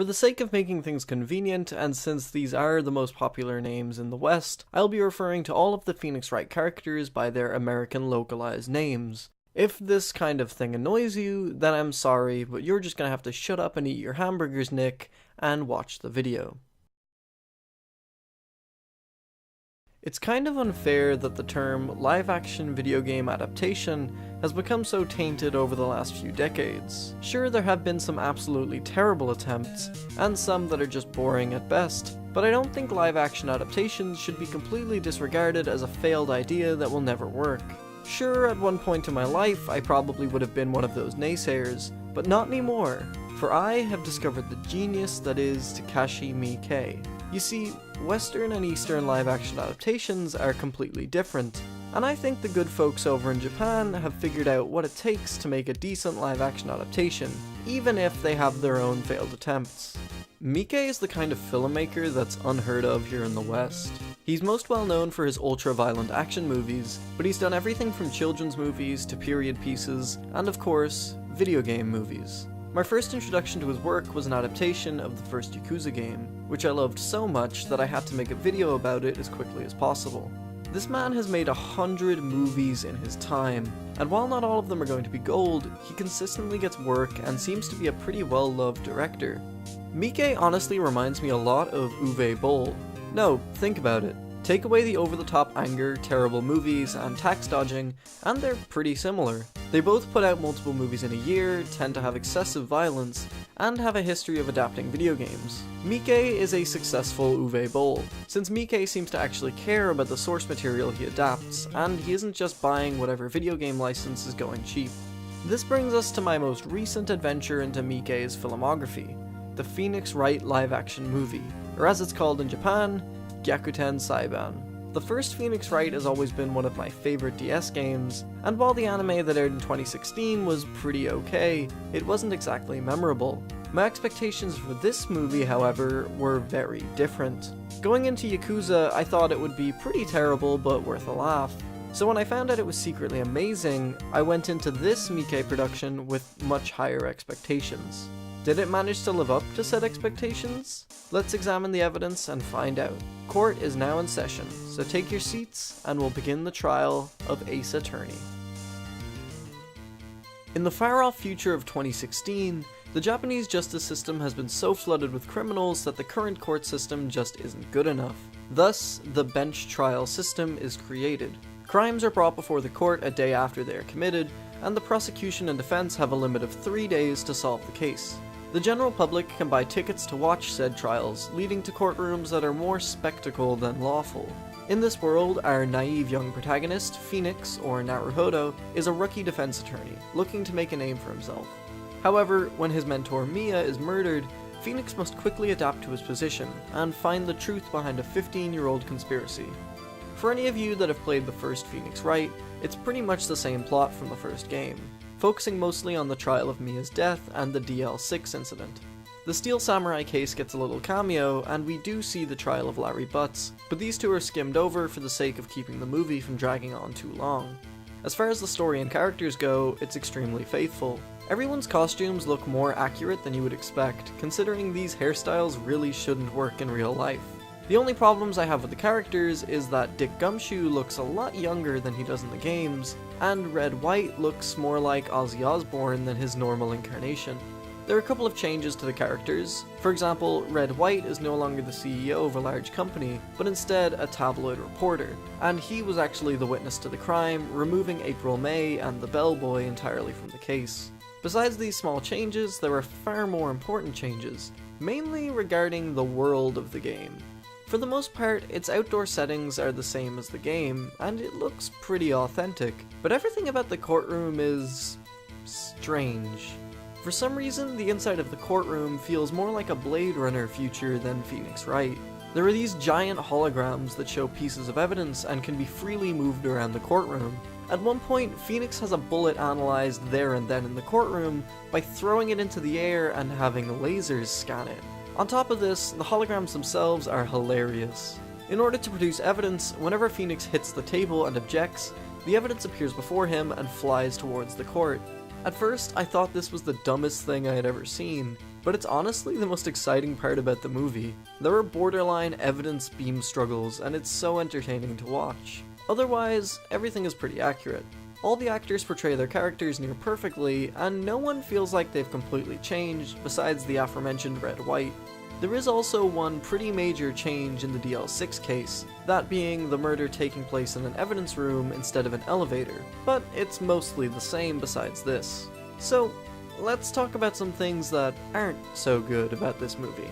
For the sake of making things convenient, and since these are the most popular names in the West, I'll be referring to all of the Phoenix Wright characters by their American localized names. If this kind of thing annoys you, then I'm sorry, but you're just gonna have to shut up and eat your hamburgers, Nick, and watch the video. It's kind of unfair that the term live-action video game adaptation has become so tainted over the last few decades. Sure, there have been some absolutely terrible attempts, and some that are just boring at best, but I don't think live-action adaptations should be completely disregarded as a failed idea that will never work. Sure, at one point in my life, I probably would have been one of those naysayers, but not anymore, for I have discovered the genius that is Takashi Miike. You see, Western and Eastern live-action adaptations are completely different, and I think the good folks over in Japan have figured out what it takes to make a decent live-action adaptation, even if they have their own failed attempts. Miike is the kind of filmmaker that's unheard of here in the West. He's most well known for his ultra-violent action movies, but he's done everything from children's movies to period pieces, and of course, video game movies. My first introduction to his work was an adaptation of the first Yakuza game, which I loved so much that I had to make a video about it as quickly as possible. This man has made 100 movies in his time, and while not all of them are going to be gold, he consistently gets work and seems to be a pretty well-loved director. Miike honestly reminds me a lot of Uwe Boll. No, think about it. Take away the over-the-top anger, terrible movies, and tax dodging, and they're pretty similar. They both put out multiple movies in a year, tend to have excessive violence, and have a history of adapting video games. Miike is a successful Uwe Boll, since Miike seems to actually care about the source material he adapts, and he isn't just buying whatever video game license is going cheap. This brings us to my most recent adventure into Miike's filmography, the Phoenix Wright live-action movie, or as it's called in Japan, Gyakuten Saiban. The first Phoenix Wright has always been one of my favorite DS games, and while the anime that aired in 2016 was pretty okay, it wasn't exactly memorable. My expectations for this movie, however, were very different. Going into Yakuza, I thought it would be pretty terrible but worth a laugh. So when I found out it was secretly amazing, I went into this Miike production with much higher expectations. Did it manage to live up to said expectations? Let's examine the evidence and find out. Court is now in session, so take your seats and we'll begin the trial of Ace Attorney. In the far-off future of 2016, the Japanese justice system has been so flooded with criminals that the current court system just isn't good enough. Thus, the bench trial system is created. Crimes are brought before the court a day after they are committed, and the prosecution and defense have a limit of 3 days to solve the case. The general public can buy tickets to watch said trials, leading to courtrooms that are more spectacle than lawful. In this world, our naive young protagonist, Phoenix, or Naruhodo, is a rookie defense attorney, looking to make a name for himself. However, when his mentor Mia is murdered, Phoenix must quickly adapt to his position, and find the truth behind a 15-year-old conspiracy. For any of you that have played the first Phoenix Wright, it's pretty much the same plot from the first game, focusing mostly on the trial of Mia's death and the DL6 incident. The Steel Samurai case gets a little cameo, and we do see the trial of Larry Butts, but these two are skimmed over for the sake of keeping the movie from dragging on too long. As far as the story and characters go, it's extremely faithful. Everyone's costumes look more accurate than you would expect, considering these hairstyles really shouldn't work in real life. The only problems I have with the characters is that Dick Gumshoe looks a lot younger than he does in the games, and Red White looks more like Ozzy Osbourne than his normal incarnation. There are a couple of changes to the characters. For example, Red White is no longer the CEO of a large company, but instead a tabloid reporter, and he was actually the witness to the crime, removing April May and the bellboy entirely from the case. Besides these small changes, there are far more important changes, mainly regarding the world of the game. For the most part, its outdoor settings are the same as the game, and it looks pretty authentic, but everything about the courtroom is strange. For some reason, the inside of the courtroom feels more like a Blade Runner future than Phoenix Wright. There are these giant holograms that show pieces of evidence and can be freely moved around the courtroom. At one point, Phoenix has a bullet analyzed there and then in the courtroom by throwing it into the air and having lasers scan it. On top of this, the holograms themselves are hilarious. In order to produce evidence, whenever Phoenix hits the table and objects, the evidence appears before him and flies towards the court. At first, I thought this was the dumbest thing I had ever seen, but it's honestly the most exciting part about the movie. There are borderline evidence beam struggles, and it's so entertaining to watch. Otherwise, everything is pretty accurate. All the actors portray their characters near perfectly, and no one feels like they've completely changed, besides the aforementioned Wright. There is also one pretty major change in the DL6 case, that being the murder taking place in an evidence room instead of an elevator, but it's mostly the same besides this. So, let's talk about some things that aren't so good about this movie.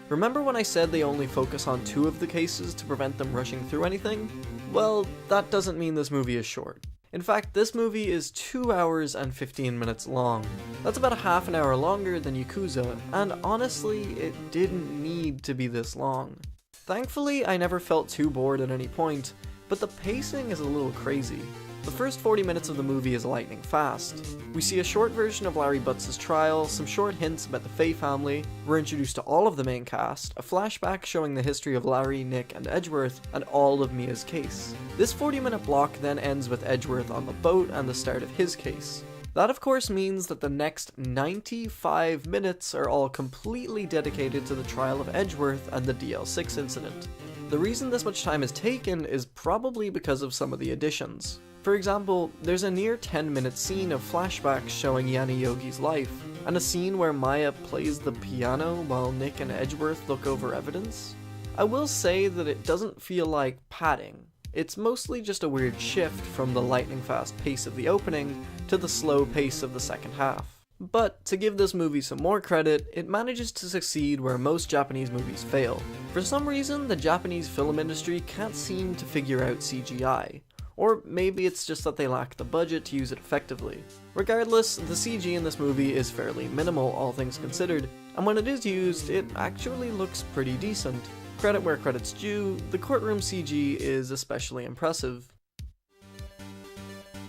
Remember when I said they only focus on 2 of the cases to prevent them rushing through anything? Well, that doesn't mean this movie is short. In fact, this movie is 2 hours and 15 minutes long. That's about a half an hour longer than Yakuza, and honestly, it didn't need to be this long. Thankfully, I never felt too bored at any point, but the pacing is a little crazy. The first 40 minutes of the movie is lightning fast. We see a short version of Larry Butts' trial, some short hints about the Faye family, we're introduced to all of the main cast, a flashback showing the history of Larry, Nick, and Edgeworth, and all of Mia's case. This 40-minute block then ends with Edgeworth on the boat and the start of his case. That of course means that the next 95 minutes are all completely dedicated to the trial of Edgeworth and the DL6 incident. The reason this much time is taken is probably because of some of the additions. For example, there's a near 10-minute scene of flashbacks showing Yanni Yogi's life, and a scene where Maya plays the piano while Nick and Edgeworth look over evidence. I will say that it doesn't feel like padding. It's mostly just a weird shift from the lightning-fast pace of the opening to the slow pace of the second half. But to give this movie some more credit, it manages to succeed where most Japanese movies fail. For some reason, the Japanese film industry can't seem to figure out CGI. Or maybe it's just that they lack the budget to use it effectively. Regardless, the CG in this movie is fairly minimal, all things considered, and when it is used, it actually looks pretty decent. Credit where credit's due, the Courtroom CG is especially impressive.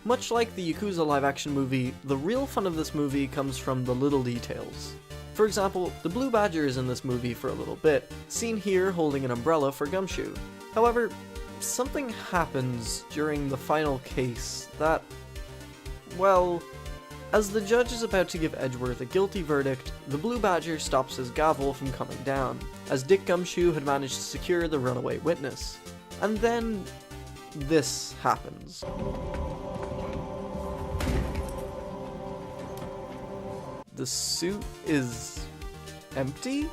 Much like the Yakuza live-action movie, the real fun of this movie comes from the little details. For example, the Blue Badger is in this movie for a little bit, seen here holding an umbrella for Gumshoe. However, something happens during the final case that, well, as the judge is about to give Edgeworth a guilty verdict, the Blue Badger stops his gavel from coming down, as Dick Gumshoe had managed to secure the runaway witness. And then, this happens. The suit is empty?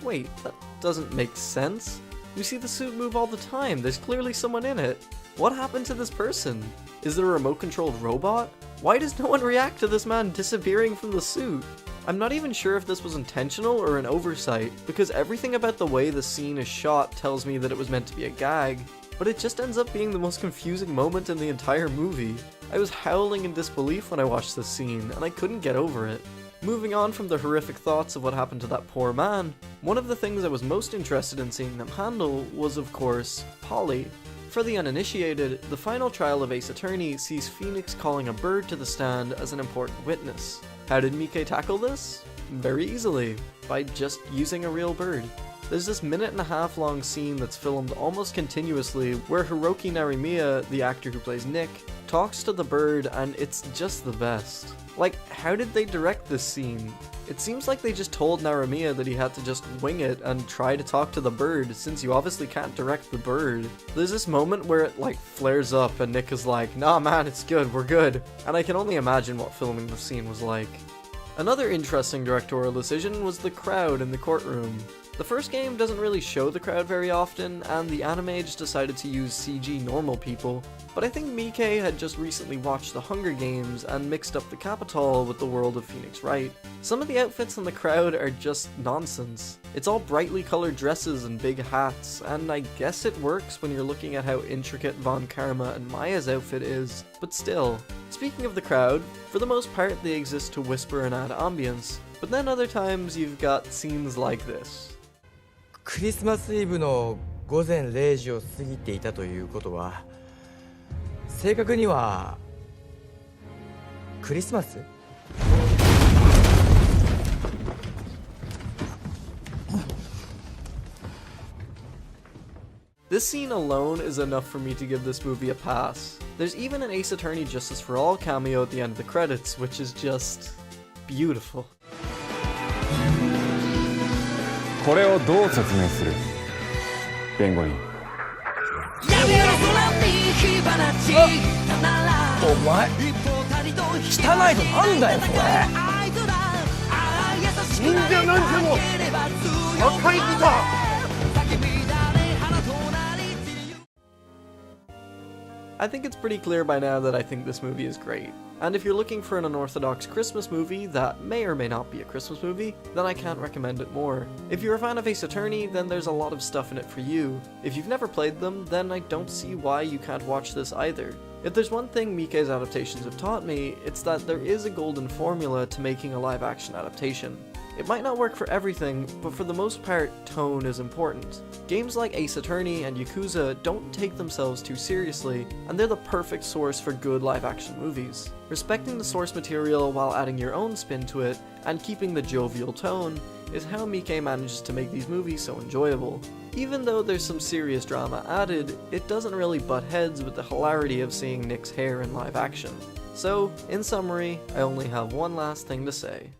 Wait, that doesn't make sense. We see the suit move all the time, there's clearly someone in it. What happened to this person? Is there a remote-controlled robot? Why does no one react to this man disappearing from the suit? I'm not even sure if this was intentional or an oversight, because everything about the way the scene is shot tells me that it was meant to be a gag, but it just ends up being the most confusing moment in the entire movie. I was howling in disbelief when I watched this scene, and I couldn't get over it. Moving on from the horrific thoughts of what happened to that poor man, one of the things I was most interested in seeing them handle was, of course, Polly. For the uninitiated, the final trial of Ace Attorney sees Phoenix calling a bird to the stand as an important witness. How did Miike tackle this? Very easily, by just using a real bird. There's this 1.5-minute long scene that's filmed almost continuously where Hiroki Narimiya, the actor who plays Nick, talks to the bird, and it's just the best. Like, how did they direct this scene? It seems like they just told Narimiya that he had to just wing it and try to talk to the bird, since you obviously can't direct the bird. There's this moment where it like flares up and Nick is like, "Nah man, it's good, we're good." And I can only imagine what filming the scene was like. Another interesting directorial decision was the crowd in the courtroom. The first game doesn't really show the crowd very often, and the anime just decided to use CG normal people, but I think Miike had just recently watched the Hunger Games and mixed up the Capitol with the world of Phoenix Wright. Some of the outfits in the crowd are just nonsense. It's all brightly colored dresses and big hats, and I guess it works when you're looking at how intricate Von Karma and Maya's outfit is, but still. Speaking of the crowd, for the most part they exist to whisper and add ambience, but then other times you've got scenes like this. クリスマスイブの午前0時を過ぎていたということは、正確にはクリスマス? This scene alone is enough for me to give this movie a pass. There's even an Ace Attorney Justice for All cameo at the end of the credits, which is just beautiful. これをどう説明する弁護人。お前汚いとなんだよそれ。忍者なんても赤いギター。 I think it's pretty clear by now that I think this movie is great. And if you're looking for an unorthodox Christmas movie that may or may not be a Christmas movie, then I can't recommend it more. If you're a fan of Ace Attorney, then there's a lot of stuff in it for you. If you've never played them, then I don't see why you can't watch this either. If there's one thing Miike's adaptations have taught me, it's that there is a golden formula to making a live-action adaptation. It might not work for everything, but for the most part, tone is important. Games like Ace Attorney and Yakuza don't take themselves too seriously, and they're the perfect source for good live-action movies. Respecting the source material while adding your own spin to it, and keeping the jovial tone, is how Miike manages to make these movies so enjoyable. Even though there's some serious drama added, it doesn't really butt heads with the hilarity of seeing Nick's hair in live action. So, in summary, I only have one last thing to say.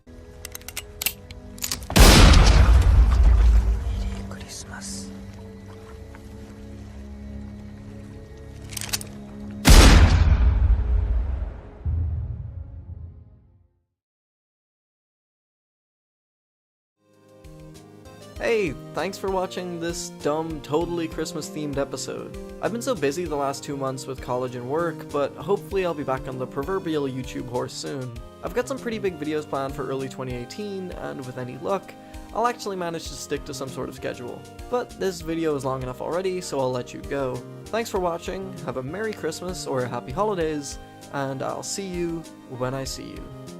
Hey, thanks for watching this dumb, totally Christmas-themed episode. I've been so busy the last 2 months with college and work, but hopefully I'll be back on the proverbial YouTube horse soon. I've got some pretty big videos planned for early 2018, and with any luck, I'll actually manage to stick to some sort of schedule. But this video is long enough already, so I'll let you go. Thanks for watching, have a Merry Christmas or a Happy Holidays, and I'll see you when I see you.